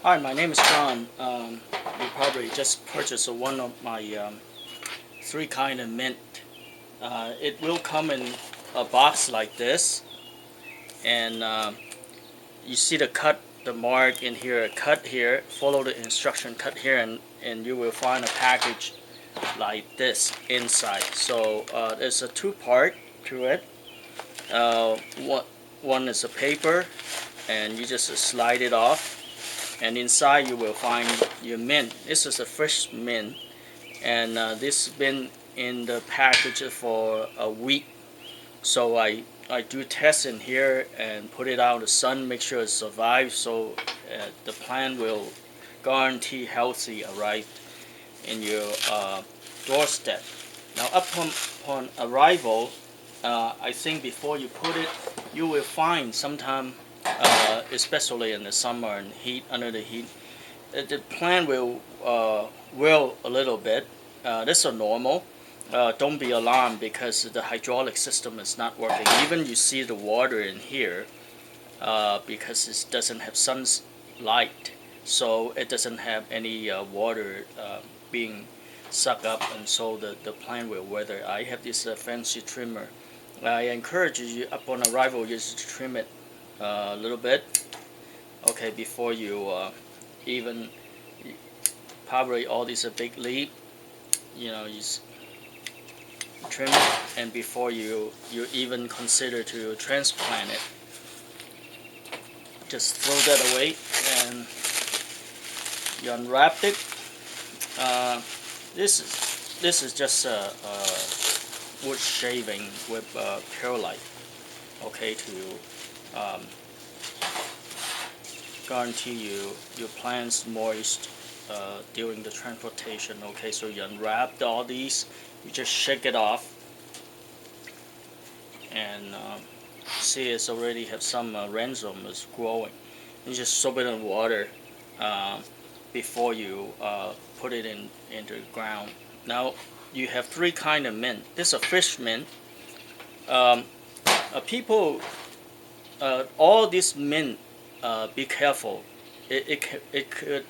Hi, my name is John. You probably just purchased one of my three kind of mint. It will come in a box like this, and you see the mark in here, cut here. Follow the instruction, cut here, and you will find a package like this inside. So there's a two-part to it. One is a paper, and you just slide it off. And inside you will find your mint. This is a fresh mint, and this has been in the package for a week. So I do test in here and put it out in the sun, make sure it survives, so the plant will guarantee healthy arrive in your doorstep. Now upon arrival, I think before you put it, you will find sometime, especially in the summer and heat, under the heat, the plant will will a little bit. This is normal. Don't be alarmed because the hydraulic system is not working. Even you see the water in here, because it doesn't have sunlight, so it doesn't have any water being sucked up, and so the plant will wither. I have this fancy trimmer. I encourage you upon arrival just to trim it a little bit, okay, before you even probably all these big leaf, you trim it, and before you even consider to transplant it, just throw that away, and you unwrap it. This is just a wood shaving with perlite, okay, to guarantee your plants moist during the transportation. Okay, so you unwrap all these, you just shake it off, and see it's already have some rhizome is growing. You just soak it in water before you put it into the ground. Now you have three kind of mint. This is a fish mint. People, all this mint, be careful. It could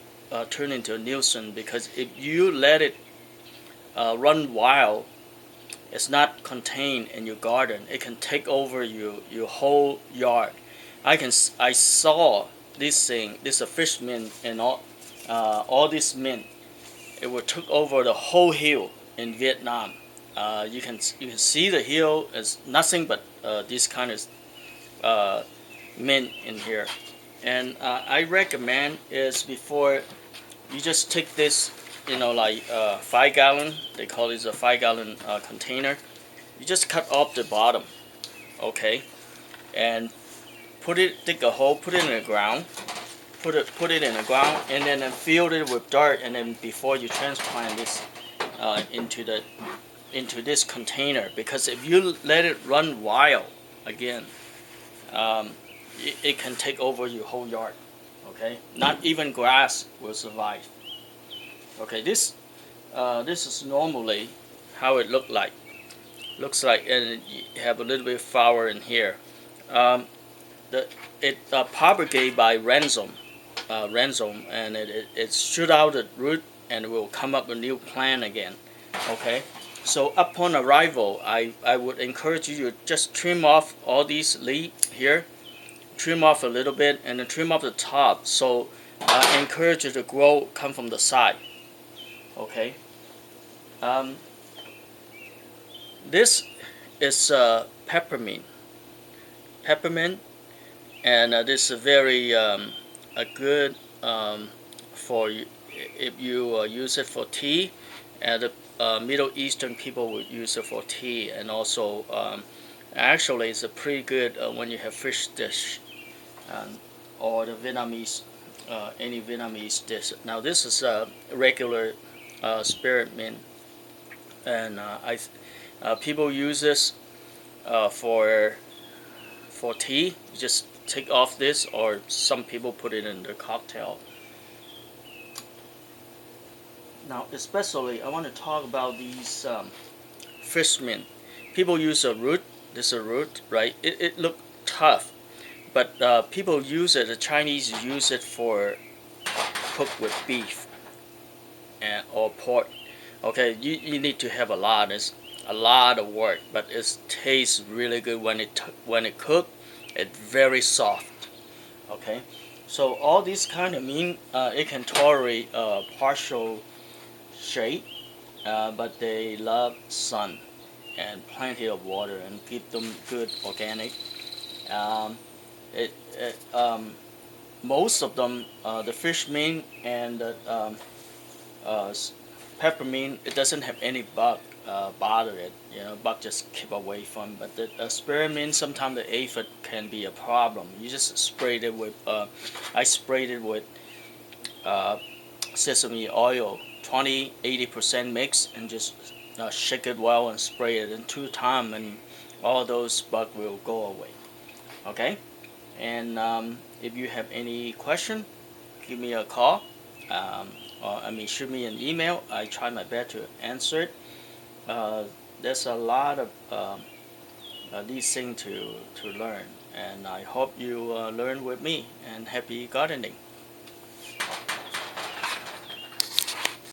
turn into a nuisance, because if you let it run wild, it's not contained in your garden. It can take over your whole yard. I saw this thing. This is a fish mint, and all this mint. It will took over the whole hill in Vietnam. You can see the hill is nothing but this kind of mint in here. And I recommend is before you just take this, like 5 gallon. They call this a 5 gallon container. You just cut off the bottom, okay, and dig a hole, put it in the ground, put it in the ground, and then fill it with dirt, and then before you transplant this into this container, because if you let it run wild again, it can take over your whole yard. Okay, not even grass will survive. Okay, this is normally how it looks like, and you have a little bit of flower in here. It propagate by rhizome, and it shoot out the root, and it will come up a new plant again. Okay, so upon arrival, I would encourage you to just trim off all these leaves here, trim off a little bit, and then trim off the top. So encourage it to come from the side. Okay. This is peppermint. Peppermint, and this is very a good for if you use it for tea. And the Middle Eastern people would use it for tea, and also actually it's a pretty good when you have fish dish, or the Vietnamese, any Vietnamese dish. Now this is a regular spearmint, and people use this for tea. You just take off this, or some people put it in their cocktail. Now, especially, I want to talk about these fish mint. People use a root. This is a root, right? It look tough, but people use it. The Chinese use it for cooked with beef or pork. Okay, you need to have a lot. It's a lot of work, but it tastes really good when it cooked. It's very soft. Okay, so all these kind of mean it can tolerate partial shade, but they love sun and plenty of water and keep them good organic. Um, it most of them, the fish mint and the uh, peppermint, it doesn't have any bug bother it. You know, bug just keep away from. But the spearmint, sometimes the aphid can be a problem. You just sprayed it with. I sprayed it with uh, sesame oil, 20-80% mix, and just shake it well and spray it in 2 times, and all those bugs will go away. Okay, and if you have any question, give me a call. Um, or shoot me an email. I try my best to answer it. Uh, there's a lot of these things to learn, and I hope you learn with me. And happy gardening.